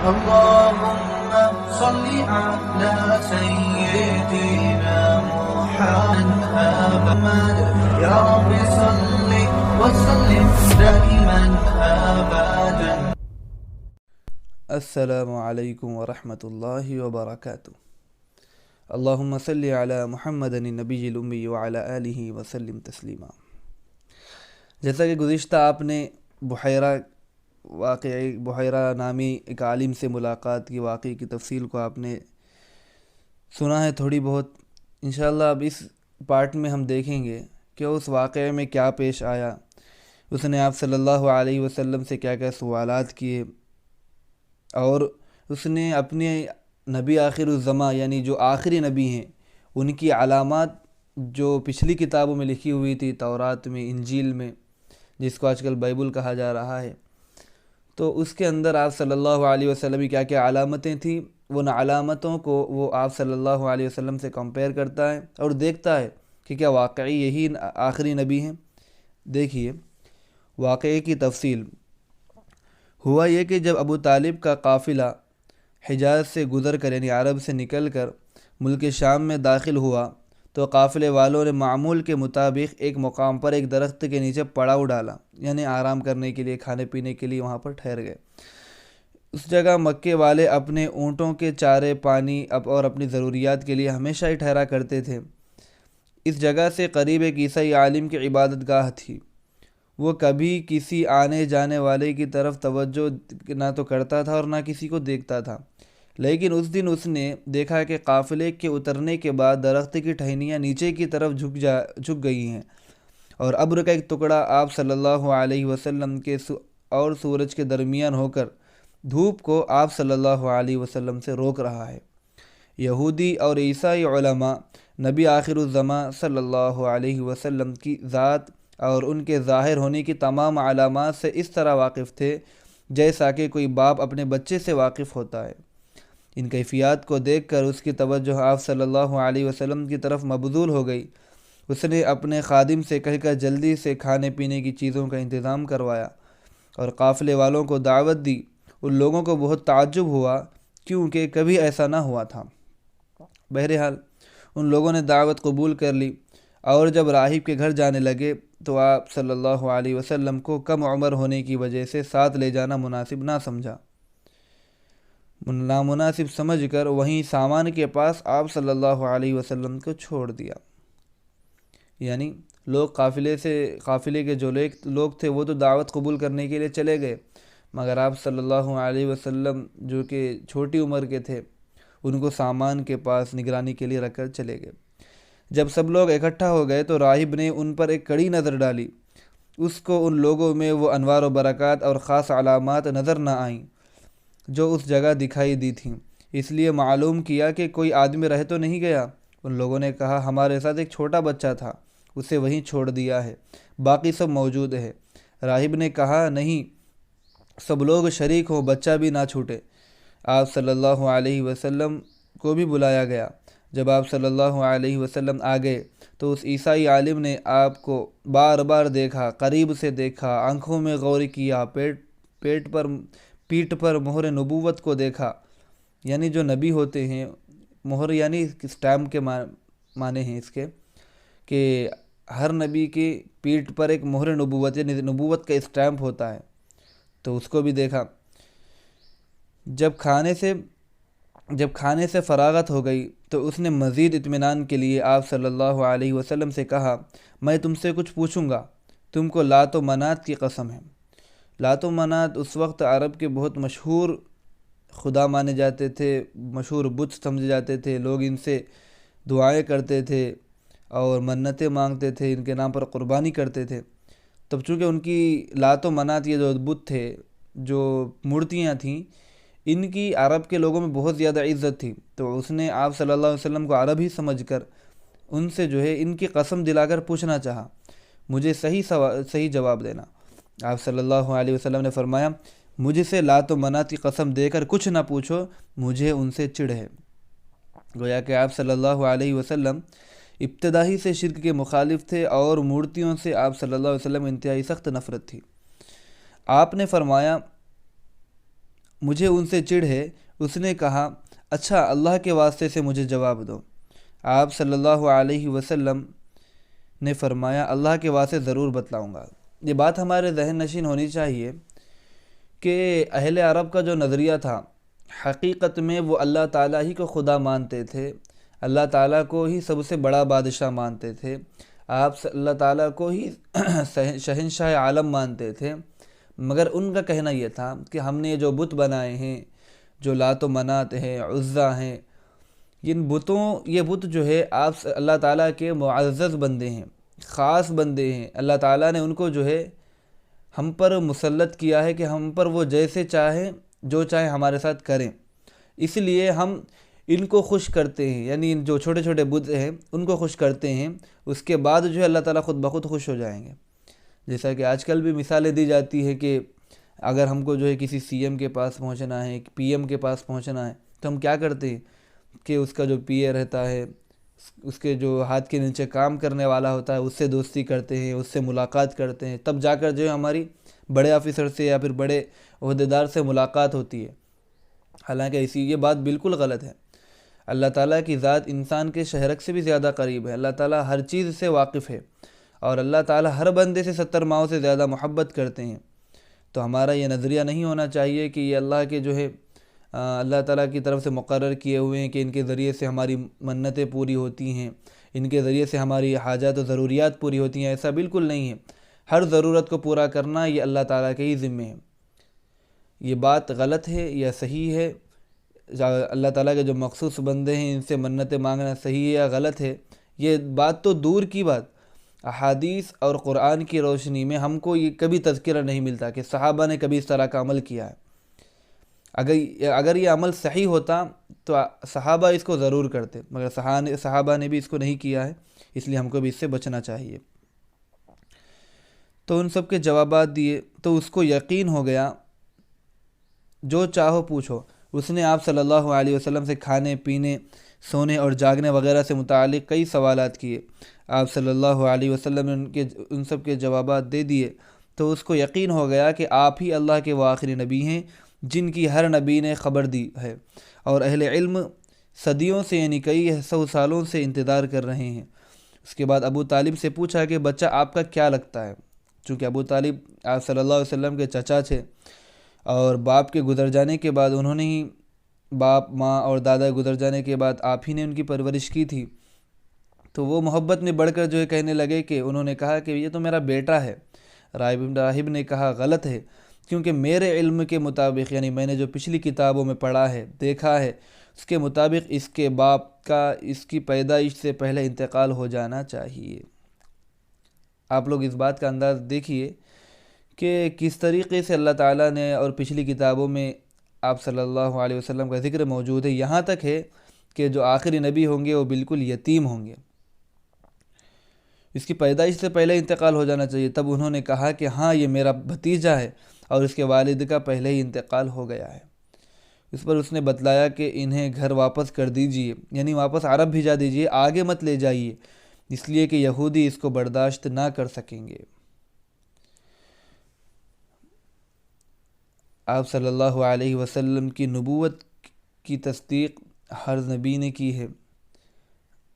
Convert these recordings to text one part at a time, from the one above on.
اللهم صل على سيدنا محمد يا رب صل وسلم دائما أبدا. السلام علیکم ورحمۃ اللہ وبرکاتہ. اللہم صلی علی محمد النبی الامی وعلی آلہ وسلم تسلیما. جیسا کہ گزشتہ آپ نے بحیرہ نامی ایک عالم سے ملاقات کی واقعے کی تفصیل کو آپ نے سنا ہے تھوڑی بہت. انشاءاللہ اب اس پارٹ میں ہم دیکھیں گے کہ اس واقعے میں کیا پیش آیا، اس نے آپ صلی اللہ علیہ وسلم سے کیا کیا سوالات کیے، اور اس نے اپنے نبی آخر الزماں یعنی جو آخری نبی ہیں ان کی علامات جو پچھلی کتابوں میں لکھی ہوئی تھی، تورات میں، انجیل میں، جس کو آج کل بائبل کہا جا رہا ہے، تو اس کے اندر آپ صلی اللہ علیہ وسلم کی کیا کیا علامتیں تھیں، ان علامتوں کو وہ آپ صلی اللہ علیہ وسلم سے کمپیئر کرتا ہے اور دیکھتا ہے کہ کیا واقعی یہی آخری نبی ہیں. دیکھیے واقعے کی تفصیل. ہوا یہ کہ جب ابو طالب کا قافلہ حجاز سے گزر کر یعنی عرب سے نکل کر ملک شام میں داخل ہوا تو قافلے والوں نے معمول کے مطابق ایک مقام پر ایک درخت کے نیچے پڑاؤ ڈالا، یعنی آرام کرنے کے لیے، کھانے پینے کے لیے وہاں پر ٹھہر گئے. اس جگہ مکے والے اپنے اونٹوں کے چارے، پانی اور اپنی ضروریات کے لیے ہمیشہ ہی ٹھہرا کرتے تھے. اس جگہ سے قریب ایک عیسائی عالم کی عبادت گاہ تھی. وہ کبھی کسی آنے جانے والے کی طرف توجہ نہ تو کرتا تھا اور نہ کسی کو دیکھتا تھا. لیکن اس دن اس نے دیکھا کہ قافلے کے اترنے کے بعد درخت کی ٹہنیاں نیچے کی طرف جھک گئی ہیں، اور ابر کا ایک ٹکڑا آپ صلی اللہ علیہ وسلم کے اور سورج کے درمیان ہو کر دھوپ کو آپ صلی اللہ علیہ وسلم سے روک رہا ہے. یہودی اور عیسائی علماء نبی آخر الزماں صلی اللہ علیہ وسلم کی ذات اور ان کے ظاہر ہونے کی تمام علامات سے اس طرح واقف تھے جیسا کہ کوئی باپ اپنے بچے سے واقف ہوتا ہے. ان کیفیات کو دیکھ کر اس کی توجہ آپ صلی اللہ علیہ وسلم کی طرف مبذول ہو گئی. اس نے اپنے خادم سے کہہ کر جلدی سے کھانے پینے کی چیزوں کا انتظام کروایا اور قافلے والوں کو دعوت دی. ان لوگوں کو بہت تعجب ہوا کیونکہ کبھی ایسا نہ ہوا تھا. بہرحال ان لوگوں نے دعوت قبول کر لی اور جب راہب کے گھر جانے لگے تو آپ صلی اللہ علیہ وسلم کو کم عمر ہونے کی وجہ سے ساتھ لے جانا مناسب نہ سمجھا. نامناسب سمجھ کر وہیں سامان کے پاس آپ صلی اللہ علیہ وسلم کو چھوڑ دیا. یعنی لوگ قافلے کے جو لوگ تھے وہ تو دعوت قبول کرنے کے لیے چلے گئے، مگر آپ صلی اللہ علیہ وسلم جو کہ چھوٹی عمر کے تھے ان کو سامان کے پاس نگرانی کے لیے رکھ کر چلے گئے. جب سب لوگ اکٹھا ہو گئے تو راہب نے ان پر ایک کڑی نظر ڈالی. اس کو ان لوگوں میں وہ انوار و برکات اور خاص علامات نظر نہ آئیں جو اس جگہ دکھائی دی تھیں. اس لیے معلوم کیا کہ کوئی آدمی رہ تو نہیں گیا. ان لوگوں نے کہا ہمارے ساتھ ایک چھوٹا بچہ تھا، اسے وہیں چھوڑ دیا ہے، باقی سب موجود ہے. راہب نے کہا نہیں، سب لوگ شریک ہوں، بچہ بھی نہ چھوٹے. آپ صلی اللہ علیہ وسلم کو بھی بلایا گیا. جب آپ صلی اللہ علیہ وسلم آ گئے تو اس عیسائی عالم نے آپ کو بار بار دیکھا، قریب سے دیکھا، آنکھوں میں غور کیا، پیٹھ پر مہر نبوت کو دیکھا. یعنی جو نبی ہوتے ہیں، مہر یعنی اسٹیمپ کے معنی ہیں اس کے کہ ہر نبی کی پیٹھ پر ایک مہر نبوت یعنی نبوت کا اسٹیمپ ہوتا ہے، تو اس کو بھی دیکھا. جب کھانے سے فراغت ہو گئی تو اس نے مزید اطمینان کے لیے آپ صلی اللہ علیہ وسلم سے کہا میں تم سے کچھ پوچھوں گا، تم کو لات و منات کی قسم ہے. لات و منات اس وقت عرب کے بہت مشہور خدا مانے جاتے تھے، مشہور بت سمجھے جاتے تھے. لوگ ان سے دعائیں کرتے تھے اور منتیں مانگتے تھے، ان کے نام پر قربانی کرتے تھے. تب چونکہ ان کی لات و منات یہ جو بت تھے، جو مورتیاں تھیں، ان کی عرب کے لوگوں میں بہت زیادہ عزت تھی. تو اس نے آپ صلی اللہ علیہ وسلم کو عرب ہی سمجھ کر ان سے جو ہے ان کی قسم دلا کر پوچھنا چاہا، مجھے صحیح جواب دینا. آپ صلی اللہ علیہ وسلم نے فرمایا مجھ سے لات و منات کی قسم دے کر کچھ نہ پوچھو، مجھے ان سے چڑ ہے. گویا کہ آپ صلی اللہ علیہ وسلم ابتدائی سے شرک کے مخالف تھے اور مورتیوں سے آپ صلی اللہ علیہ وسلم انتہائی سخت نفرت تھی. آپ نے فرمایا مجھے ان سے چڑ ہے۔ اس نے کہا اچھا اللہ کے واسطے سے مجھے جواب دو۔ آپ صلی اللہ علیہ وسلم نے فرمایا اللہ کے واسطے ضرور بتلاؤں گا۔ یہ بات ہمارے ذہن نشین ہونی چاہیے کہ اہل عرب کا جو نظریہ تھا حقیقت میں وہ اللہ تعالیٰ ہی کو خدا مانتے تھے، اللہ تعالیٰ کو ہی سب سے بڑا بادشاہ مانتے تھے، آپ اللہ تعالیٰ کو ہی شہنشاہ عالم مانتے تھے، مگر ان کا کہنا یہ تھا کہ ہم نے جو بت بنائے ہیں، جو لات و منات ہیں، عزیٰ ہیں، یہ بت جو ہے آپ اللہ تعالیٰ کے معزز بندے ہیں، خاص بندے ہیں، اللہ تعالیٰ نے ان کو جو ہے ہم پر مسلط کیا ہے کہ ہم پر وہ جیسے چاہیں جو چاہیں ہمارے ساتھ کریں، اس لیے ہم ان کو خوش کرتے ہیں، یعنی ان جو چھوٹے چھوٹے بت ہیں ان کو خوش کرتے ہیں، اس کے بعد جو ہے اللہ تعالیٰ خود بخود خوش ہو جائیں گے۔ جیسا کہ آج کل بھی مثالیں دی جاتی ہے کہ اگر ہم کو جو ہے کسی سی ایم کے پاس پہنچنا ہے، پی ایم کے پاس پہنچنا ہے، تو ہم کیا کرتے ہیں کہ اس کا جو پی اے رہتا ہے، اس کے جو ہاتھ کے نیچے کام کرنے والا ہوتا ہے اس سے دوستی کرتے ہیں، اس سے ملاقات کرتے ہیں، تب جا کر جو ہے ہماری بڑے آفیسر سے یا پھر بڑے عہدیدار سے ملاقات ہوتی ہے۔ حالانکہ یہ بات بالکل غلط ہے۔ اللہ تعالیٰ کی ذات انسان کے شہرک سے بھی زیادہ قریب ہے، اللہ تعالیٰ ہر چیز سے واقف ہے، اور اللہ تعالیٰ ہر بندے سے 70 ماؤں سے زیادہ محبت کرتے ہیں۔ تو ہمارا یہ نظریہ نہیں ہونا چاہیے کہ یہ اللہ کے جو ہے اللہ تعالیٰ کی طرف سے مقرر کیے ہوئے ہیں کہ ان کے ذریعے سے ہماری منتیں پوری ہوتی ہیں، ان کے ذریعے سے ہماری حاجات و ضروریات پوری ہوتی ہیں، ایسا بالکل نہیں ہے۔ ہر ضرورت کو پورا کرنا یہ اللہ تعالیٰ کے ہی ذمہ ہے۔ یہ بات غلط ہے یا صحیح ہے، اللہ تعالیٰ کے جو مخصوص بندے ہیں ان سے منتیں مانگنا صحیح ہے یا غلط ہے، یہ بات تو دور کی بات، احادیث اور قرآن کی روشنی میں ہم کو یہ کبھی تذکرہ نہیں ملتا کہ صحابہ نے کبھی اس طرح کا عمل کیا ہے۔ اگر یہ عمل صحیح ہوتا تو صحابہ اس کو ضرور کرتے، مگر صحابہ نے بھی اس کو نہیں کیا ہے، اس لیے ہم کو بھی اس سے بچنا چاہیے۔ تو ان سب کے جوابات دیے تو اس کو یقین ہو گیا، جو چاہو پوچھو۔ اس نے آپ صلی اللہ علیہ وسلم سے کھانے پینے، سونے اور جاگنے وغیرہ سے متعلق کئی سوالات کیے۔ آپ صلی اللہ علیہ وسلم نے ان سب کے جوابات دے دیے تو اس کو یقین ہو گیا کہ آپ ہی اللہ کے وہ آخری نبی ہیں جن کی ہر نبی نے خبر دی ہے، اور اہل علم صدیوں سے یعنی کئی 100 سالوں سے انتظار کر رہے ہیں۔ اس کے بعد ابو طالب سے پوچھا کہ بچہ آپ کا کیا لگتا ہے، چونکہ ابو طالب آپ صلی اللہ علیہ وسلم کے چچا تھے، اور باپ کے گزر جانے کے بعد انہوں نے ہی باپ، ماں اور دادا گزر جانے کے بعد آپ ہی نے ان کی پرورش کی تھی، تو وہ محبت میں بڑھ کر جو ہے کہنے لگے کہ انہوں نے کہا کہ یہ تو میرا بیٹا ہے۔ راہب نے کہا غلط ہے، کیونکہ میرے علم کے مطابق، یعنی میں نے جو پچھلی کتابوں میں پڑھا ہے، دیکھا ہے، اس کے مطابق اس کے باپ کا اس کی پیدائش سے پہلے انتقال ہو جانا چاہیے۔ آپ لوگ اس بات کا انداز دیکھیے کہ کس طریقے سے اللہ تعالیٰ نے اور پچھلی کتابوں میں آپ صلی اللہ علیہ وسلم کا ذکر موجود ہے، یہاں تک ہے کہ جو آخری نبی ہوں گے وہ بالکل یتیم ہوں گے، اس کی پیدائش سے پہلے انتقال ہو جانا چاہیے۔ تب انہوں نے کہا کہ ہاں یہ میرا بھتیجا ہے اور اس کے والد کا پہلے ہی انتقال ہو گیا ہے۔ اس پر اس نے بتلایا کہ انہیں گھر واپس کر دیجئے، یعنی واپس عرب بھیجا دیجئے، آگے مت لے جائیے، اس لیے کہ یہودی اس کو برداشت نہ کر سکیں گے۔ آپ صلی اللہ علیہ وسلم کی نبوت کی تصدیق ہر نبی نے کی ہے۔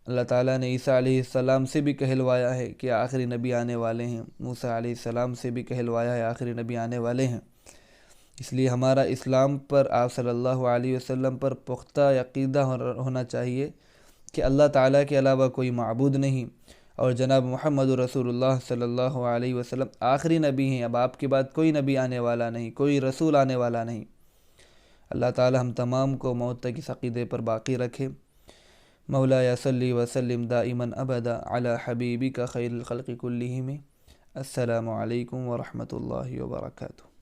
اللہ تعالیٰ نے عیسیٰ علیہ السلام سے بھی کہلوایا ہے کہ آخری نبی آنے والے ہیں، موسیٰ علیہ السلام سے بھی کہلوایا ہے آخری نبی آنے والے ہیں۔ اس لیے ہمارا اسلام پر، آپ صلی اللہ علیہ وسلم پر پختہ عقیدہ ہونا چاہیے کہ اللہ تعالیٰ کے علاوہ کوئی معبود نہیں، اور جناب محمد رسول اللہ صلی اللہ علیہ وسلم آخری نبی ہیں، اب آپ کے بعد کوئی نبی آنے والا نہیں، کوئی رسول آنے والا نہیں۔ اللہ تعالیٰ ہم تمام کو موت تک اس عقیدے پر باقی رکھے۔ مولا صلی وسلم دائما ابدا علی حبیبک خیر الخلق کلہم۔ السلام علیکم ورحمۃ اللہ وبرکاتہ۔